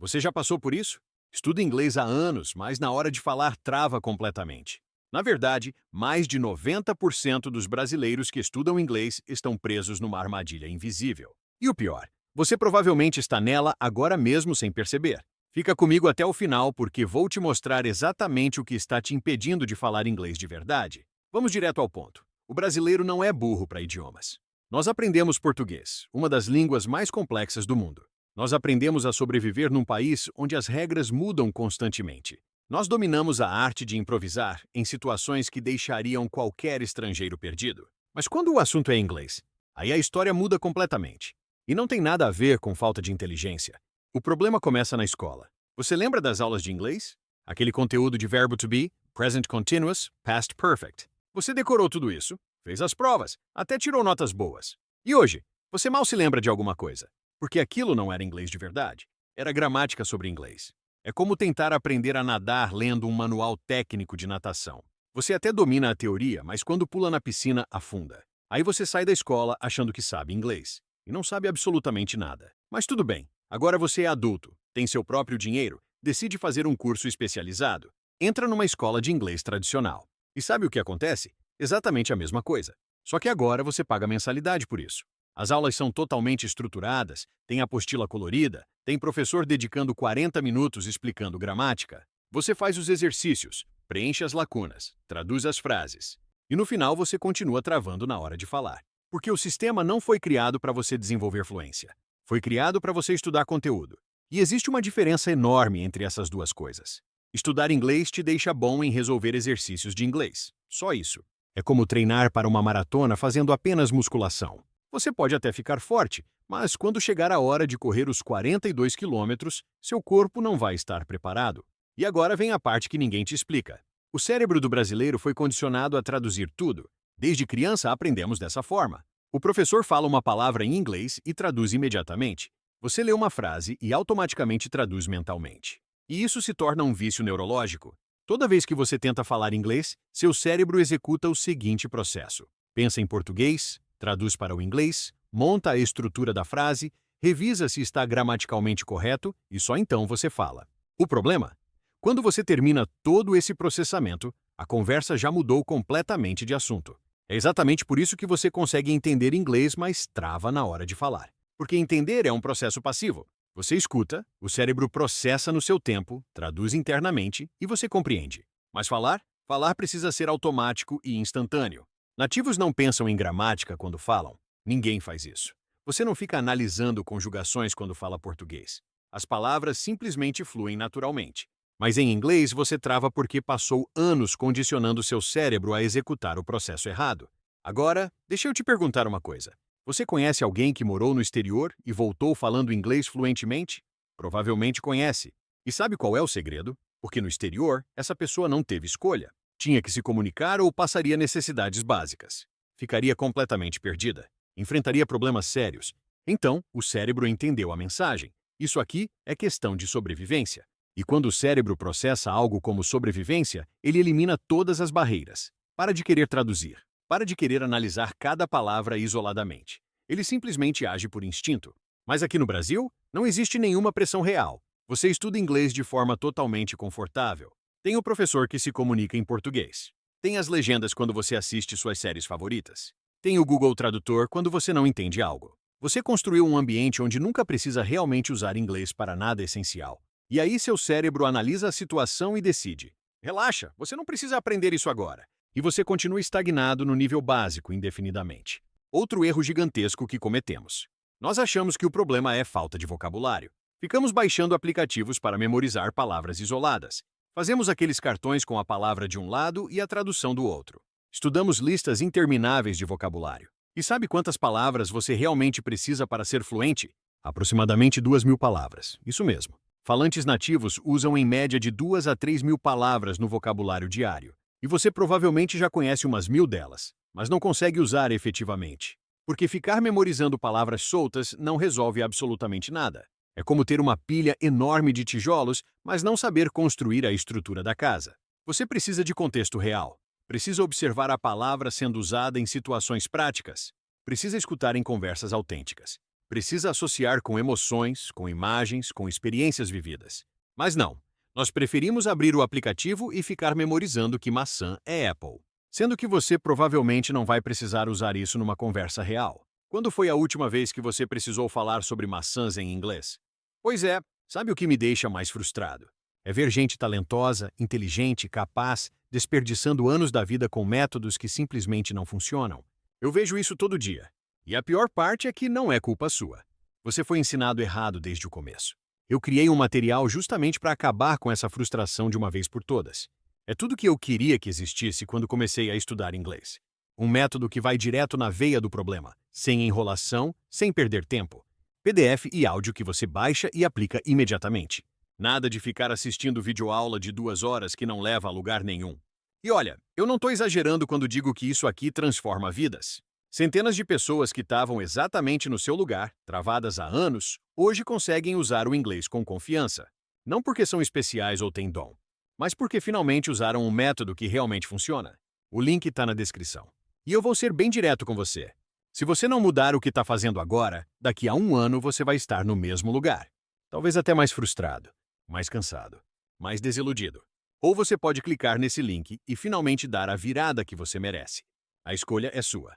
Você já passou por isso? Estuda inglês há anos, mas na hora de falar trava completamente. Na verdade, mais de 90% dos brasileiros que estudam inglês estão presos numa armadilha invisível. E o pior, você provavelmente está nela agora mesmo sem perceber. Fica comigo até o final porque vou te mostrar exatamente o que está te impedindo de falar inglês de verdade. Vamos direto ao ponto. O brasileiro não é burro para idiomas. Nós aprendemos português, uma das línguas mais complexas do mundo. Nós aprendemos a sobreviver num país onde as regras mudam constantemente. Nós dominamos a arte de improvisar em situações que deixariam qualquer estrangeiro perdido. Mas quando o assunto é inglês, aí a história muda completamente. E não tem nada a ver com falta de inteligência. O problema começa na escola. Você lembra das aulas de inglês? Aquele conteúdo de verbo to be, present continuous, past perfect. Você decorou tudo isso, fez as provas, até tirou notas boas. E hoje, você mal se lembra de alguma coisa. Porque aquilo não era inglês de verdade. Era gramática sobre inglês. É como tentar aprender a nadar lendo um manual técnico de natação. Você até domina a teoria, mas quando pula na piscina, afunda. Aí você sai da escola achando que sabe inglês. E não sabe absolutamente nada. Mas tudo bem. Agora você é adulto, tem seu próprio dinheiro, decide fazer um curso especializado. Entra numa escola de inglês tradicional. E sabe o que acontece? Exatamente a mesma coisa. Só que agora você paga mensalidade por isso. As aulas são totalmente estruturadas, tem apostila colorida, tem professor dedicando 40 minutos explicando gramática. Você faz os exercícios, preenche as lacunas, traduz as frases. E no final você continua travando na hora de falar. Porque o sistema não foi criado para você desenvolver fluência. Foi criado para você estudar conteúdo. E existe uma diferença enorme entre essas duas coisas. Estudar inglês te deixa bom em resolver exercícios de inglês. Só isso. É como treinar para uma maratona fazendo apenas musculação. Você pode até ficar forte, mas quando chegar a hora de correr os 42 quilômetros, seu corpo não vai estar preparado. E agora vem a parte que ninguém te explica. O cérebro do brasileiro foi condicionado a traduzir tudo. Desde criança aprendemos dessa forma. O professor fala uma palavra em inglês e traduz imediatamente. Você lê uma frase e automaticamente traduz mentalmente. E isso se torna um vício neurológico. Toda vez que você tenta falar inglês, seu cérebro executa o seguinte processo. Pensa em português, traduz para o inglês, monta a estrutura da frase, revisa se está gramaticalmente correto e só então você fala. O problema? Quando você termina todo esse processamento, a conversa já mudou completamente de assunto. É exatamente por isso que você consegue entender inglês, mas trava na hora de falar. Porque entender é um processo passivo. Você escuta, o cérebro processa no seu tempo, traduz internamente e você compreende. Mas falar? Falar precisa ser automático e instantâneo. Nativos não pensam em gramática quando falam. Ninguém faz isso. Você não fica analisando conjugações quando fala português. As palavras simplesmente fluem naturalmente. Mas em inglês você trava porque passou anos condicionando seu cérebro a executar o processo errado. Agora, deixa eu te perguntar uma coisa. Você conhece alguém que morou no exterior e voltou falando inglês fluentemente? Provavelmente conhece. E sabe qual é o segredo? Porque no exterior, essa pessoa não teve escolha. Tinha que se comunicar ou passaria necessidades básicas. Ficaria completamente perdida. Enfrentaria problemas sérios. Então, o cérebro entendeu a mensagem. Isso aqui é questão de sobrevivência. E quando o cérebro processa algo como sobrevivência, ele elimina todas as barreiras. Para de querer traduzir. Para de querer analisar cada palavra isoladamente. Ele simplesmente age por instinto. Mas aqui no Brasil, não existe nenhuma pressão real. Você estuda inglês de forma totalmente confortável. Tem o professor que se comunica em português. Tem as legendas quando você assiste suas séries favoritas. Tem o Google Tradutor quando você não entende algo. Você construiu um ambiente onde nunca precisa realmente usar inglês para nada essencial. E aí seu cérebro analisa a situação e decide. Relaxa, você não precisa aprender isso agora. E você continua estagnado no nível básico indefinidamente. Outro erro gigantesco que cometemos. Nós achamos que o problema é falta de vocabulário. Ficamos baixando aplicativos para memorizar palavras isoladas. Fazemos aqueles cartões com a palavra de um lado e a tradução do outro. Estudamos listas intermináveis de vocabulário. E sabe quantas palavras você realmente precisa para ser fluente? Aproximadamente 2.000 palavras. Isso mesmo. Falantes nativos usam em média de 2 a 3.000 palavras no vocabulário diário. E você provavelmente já conhece umas 1.000 delas, mas não consegue usar efetivamente. Porque ficar memorizando palavras soltas não resolve absolutamente nada. É como ter uma pilha enorme de tijolos, mas não saber construir a estrutura da casa. Você precisa de contexto real. Precisa observar a palavra sendo usada em situações práticas. Precisa escutar em conversas autênticas. precisa associar com emoções, com imagens, com experiências vividas. Mas não, nós preferimos abrir o aplicativo e ficar memorizando que maçã é Apple, sendo que você provavelmente não vai precisar usar isso numa conversa real. Quando foi a última vez que você precisou falar sobre maçãs em inglês? Pois é, sabe o que me deixa mais frustrado? É ver gente talentosa, inteligente, capaz, desperdiçando anos da vida com métodos que simplesmente não funcionam. Eu vejo isso todo dia. E a pior parte é que não é culpa sua. Você foi ensinado errado desde o começo. Eu criei um material justamente para acabar com essa frustração de uma vez por todas. É tudo que eu queria que existisse quando comecei a estudar inglês. Um método que vai direto na veia do problema, sem enrolação, sem perder tempo. PDF e áudio que você baixa e aplica imediatamente. Nada de ficar assistindo videoaula de 2 horas que não leva a lugar nenhum. E olha, eu não estou exagerando quando digo que isso aqui transforma vidas. Centenas de pessoas que estavam exatamente no seu lugar, travadas há anos, hoje conseguem usar o inglês com confiança. Não porque são especiais ou têm dom, mas porque finalmente usaram um método que realmente funciona. O link está na descrição. E eu vou ser bem direto com você. Se você não mudar o que está fazendo agora, daqui a 1 ano você vai estar no mesmo lugar. Talvez até mais frustrado, mais cansado, mais desiludido. Ou você pode clicar nesse link e finalmente dar a virada que você merece. A escolha é sua.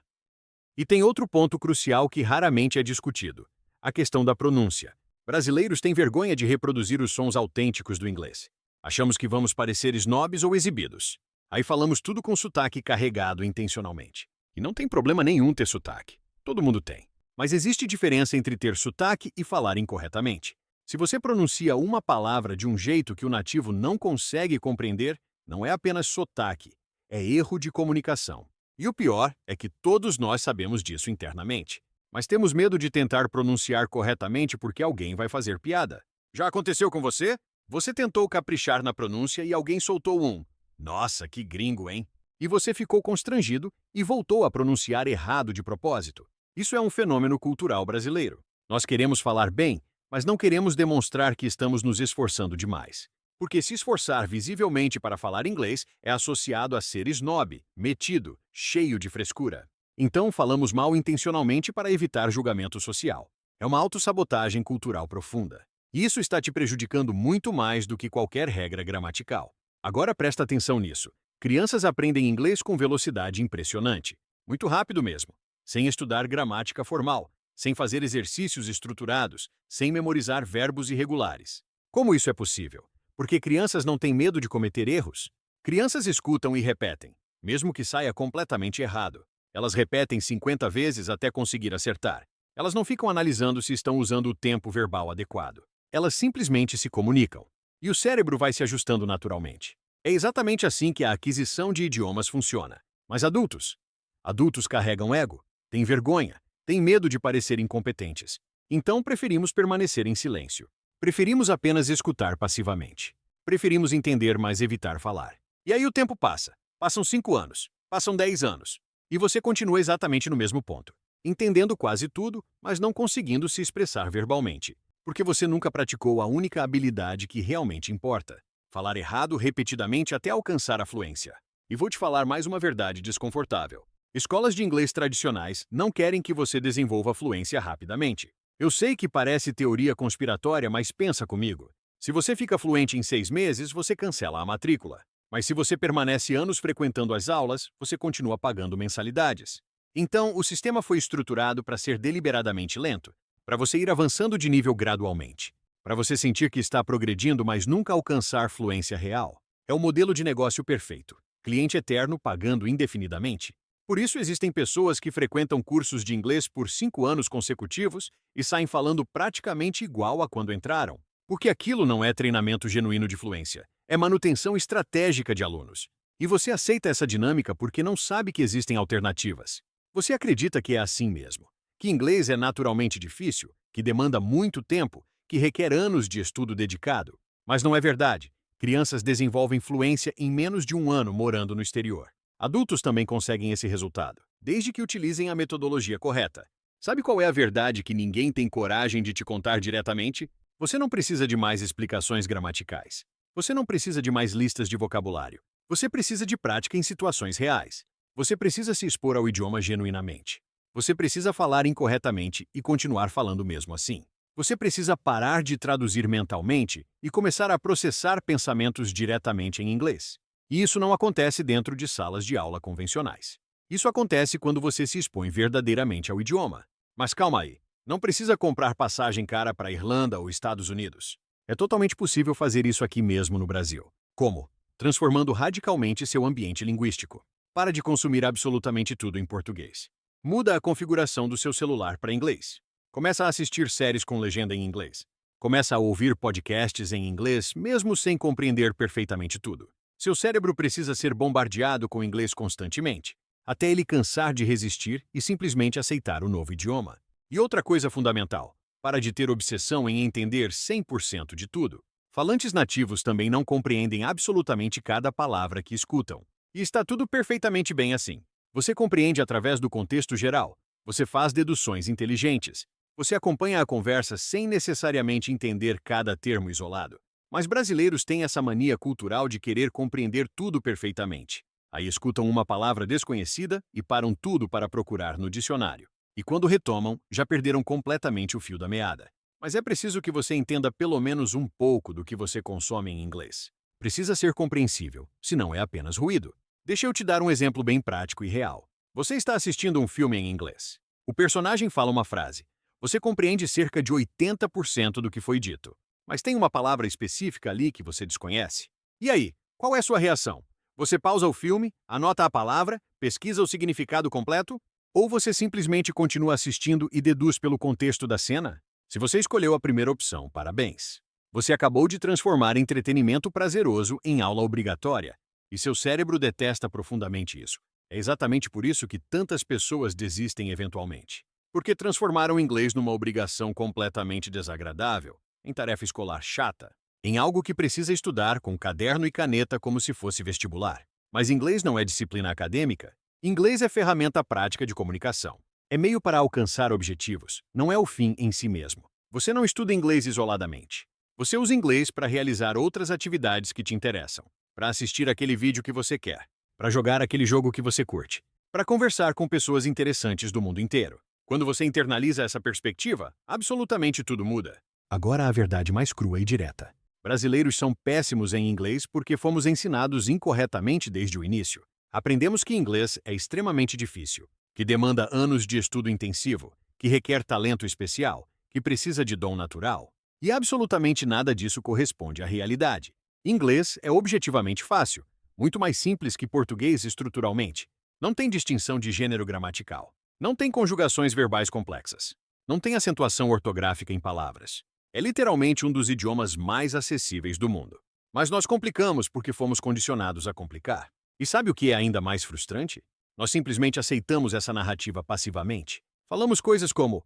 E tem outro ponto crucial que raramente é discutido: a questão da pronúncia. Brasileiros têm vergonha de reproduzir os sons autênticos do inglês. Achamos que vamos parecer snobs ou exibidos. Aí falamos tudo com sotaque carregado intencionalmente. E não tem problema nenhum ter sotaque. Todo mundo tem. Mas existe diferença entre ter sotaque e falar incorretamente. Se você pronuncia uma palavra de um jeito que o nativo não consegue compreender, não é apenas sotaque, é erro de comunicação. E o pior é que todos nós sabemos disso internamente. Mas temos medo de tentar pronunciar corretamente porque alguém vai fazer piada. Já aconteceu com você? Você tentou caprichar na pronúncia e alguém soltou um "Nossa, que gringo, hein?" E você ficou constrangido e voltou a pronunciar errado de propósito. Isso é um fenômeno cultural brasileiro. Nós queremos falar bem, mas não queremos demonstrar que estamos nos esforçando demais. Porque se esforçar visivelmente para falar inglês é associado a ser snob, metido, cheio de frescura. Então falamos mal intencionalmente para evitar julgamento social. É uma autossabotagem cultural profunda. E isso está te prejudicando muito mais do que qualquer regra gramatical. Agora presta atenção nisso. Crianças aprendem inglês com velocidade impressionante. Muito rápido mesmo. Sem estudar gramática formal, sem fazer exercícios estruturados, sem memorizar verbos irregulares. Como isso é possível? Porque crianças não têm medo de cometer erros. Crianças escutam e repetem, mesmo que saia completamente errado. Elas repetem 50 vezes até conseguir acertar. Elas não ficam analisando se estão usando o tempo verbal adequado. Elas simplesmente se comunicam. E o cérebro vai se ajustando naturalmente. É exatamente assim que a aquisição de idiomas funciona. Mas adultos? Adultos carregam ego, têm vergonha, têm medo de parecer incompetentes. Então preferimos permanecer em silêncio. Preferimos apenas escutar passivamente. Preferimos entender, mas evitar falar. E aí o tempo passa. Passam 5 anos. Passam 10 anos. E você continua exatamente no mesmo ponto. Entendendo quase tudo, mas não conseguindo se expressar verbalmente. Porque você nunca praticou a única habilidade que realmente importa: falar errado repetidamente até alcançar a fluência. E vou te falar mais uma verdade desconfortável. Escolas de inglês tradicionais não querem que você desenvolva a fluência rapidamente. Eu sei que parece teoria conspiratória, mas pensa comigo. Se você fica fluente em 6 meses, você cancela a matrícula. Mas se você permanece anos frequentando as aulas, você continua pagando mensalidades. Então, o sistema foi estruturado para ser deliberadamente lento, para você ir avançando de nível gradualmente, para você sentir que está progredindo, mas nunca alcançar fluência real. É o modelo de negócio perfeito. Cliente eterno pagando indefinidamente. Por isso existem pessoas que frequentam cursos de inglês por 5 anos consecutivos e saem falando praticamente igual a quando entraram. Porque aquilo não é treinamento genuíno de fluência, é manutenção estratégica de alunos. E você aceita essa dinâmica porque não sabe que existem alternativas. Você acredita que é assim mesmo, que inglês é naturalmente difícil, que demanda muito tempo, que requer anos de estudo dedicado. Mas não é verdade. Crianças desenvolvem fluência em menos de 1 ano morando no exterior. Adultos também conseguem esse resultado, desde que utilizem a metodologia correta. Sabe qual é a verdade que ninguém tem coragem de te contar diretamente? Você não precisa de mais explicações gramaticais. Você não precisa de mais listas de vocabulário. Você precisa de prática em situações reais. Você precisa se expor ao idioma genuinamente. Você precisa falar incorretamente e continuar falando mesmo assim. Você precisa parar de traduzir mentalmente e começar a processar pensamentos diretamente em inglês. E isso não acontece dentro de salas de aula convencionais. Isso acontece quando você se expõe verdadeiramente ao idioma. Mas calma aí, não precisa comprar passagem cara para a Irlanda ou Estados Unidos. É totalmente possível fazer isso aqui mesmo no Brasil. Como? Transformando radicalmente seu ambiente linguístico. Para de consumir absolutamente tudo em português. Muda a configuração do seu celular para inglês. Começa a assistir séries com legenda em inglês. Começa a ouvir podcasts em inglês, mesmo sem compreender perfeitamente tudo. Seu cérebro precisa ser bombardeado com inglês constantemente, até ele cansar de resistir e simplesmente aceitar o novo idioma. E outra coisa fundamental: para de ter obsessão em entender 100% de tudo. Falantes nativos também não compreendem absolutamente cada palavra que escutam. E está tudo perfeitamente bem assim. Você compreende através do contexto geral. Você faz deduções inteligentes. Você acompanha a conversa sem necessariamente entender cada termo isolado. Mas brasileiros têm essa mania cultural de querer compreender tudo perfeitamente. Aí escutam uma palavra desconhecida e param tudo para procurar no dicionário. E quando retomam, já perderam completamente o fio da meada. Mas é preciso que você entenda pelo menos um pouco do que você consome em inglês. Precisa ser compreensível, senão é apenas ruído. Deixa eu te dar um exemplo bem prático e real. Você está assistindo um filme em inglês. O personagem fala uma frase. Você compreende cerca de 80% do que foi dito. Mas tem uma palavra específica ali que você desconhece. E aí, qual é a sua reação? Você pausa o filme, anota a palavra, pesquisa o significado completo? Ou você simplesmente continua assistindo e deduz pelo contexto da cena? Se você escolheu a primeira opção, parabéns. Você acabou de transformar entretenimento prazeroso em aula obrigatória. E seu cérebro detesta profundamente isso. É exatamente por isso que tantas pessoas desistem eventualmente. Porque transformaram o inglês numa obrigação completamente desagradável, em tarefa escolar chata, em algo que precisa estudar com caderno e caneta como se fosse vestibular. Mas inglês não é disciplina acadêmica. Inglês é ferramenta prática de comunicação. É meio para alcançar objetivos, não é o fim em si mesmo. Você não estuda inglês isoladamente. Você usa inglês para realizar outras atividades que te interessam, para assistir aquele vídeo que você quer, para jogar aquele jogo que você curte, para conversar com pessoas interessantes do mundo inteiro. Quando você internaliza essa perspectiva, absolutamente tudo muda. Agora a verdade mais crua e direta. Brasileiros são péssimos em inglês porque fomos ensinados incorretamente desde o início. Aprendemos que inglês é extremamente difícil, que demanda anos de estudo intensivo, que requer talento especial, que precisa de dom natural. E absolutamente nada disso corresponde à realidade. Inglês é objetivamente fácil, muito mais simples que português estruturalmente. Não tem distinção de gênero gramatical. Não tem conjugações verbais complexas. Não tem acentuação ortográfica em palavras. É literalmente um dos idiomas mais acessíveis do mundo. Mas nós complicamos porque fomos condicionados a complicar. E sabe o que é ainda mais frustrante? Nós simplesmente aceitamos essa narrativa passivamente. Falamos coisas como: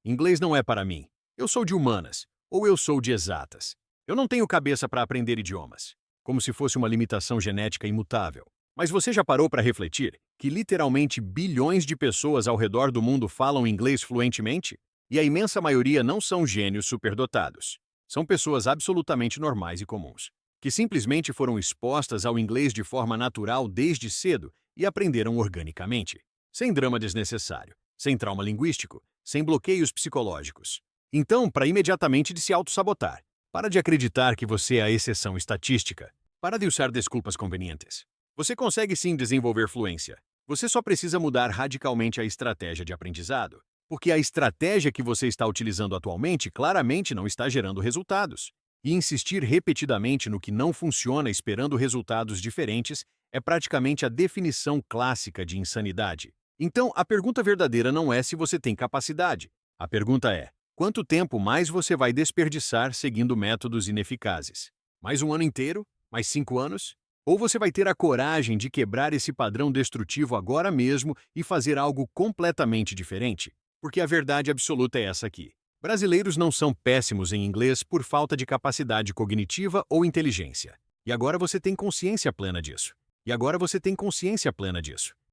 inglês não é para mim. Eu sou de humanas. Ou eu sou de exatas. Eu não tenho cabeça para aprender idiomas. Como se fosse uma limitação genética imutável. Mas você já parou para refletir que literalmente bilhões de pessoas ao redor do mundo falam inglês fluentemente? E a imensa maioria não são gênios superdotados. São pessoas absolutamente normais e comuns, que simplesmente foram expostas ao inglês de forma natural desde cedo e aprenderam organicamente, sem drama desnecessário, sem trauma linguístico, sem bloqueios psicológicos. Então, para imediatamente de se auto-sabotar, para de acreditar que você é a exceção estatística, para de usar desculpas convenientes. Você consegue sim desenvolver fluência. Você só precisa mudar radicalmente a estratégia de aprendizado, porque a estratégia que você está utilizando atualmente claramente não está gerando resultados. E insistir repetidamente no que não funciona esperando resultados diferentes é praticamente a definição clássica de insanidade. Então, a pergunta verdadeira não é se você tem capacidade. A pergunta é: quanto tempo mais você vai desperdiçar seguindo métodos ineficazes? Mais um ano inteiro? Mais 5 anos? Ou você vai ter a coragem de quebrar esse padrão destrutivo agora mesmo e fazer algo completamente diferente? Porque a verdade absoluta é essa aqui. Brasileiros não são péssimos em inglês por falta de capacidade cognitiva ou inteligência. E agora você tem consciência plena disso.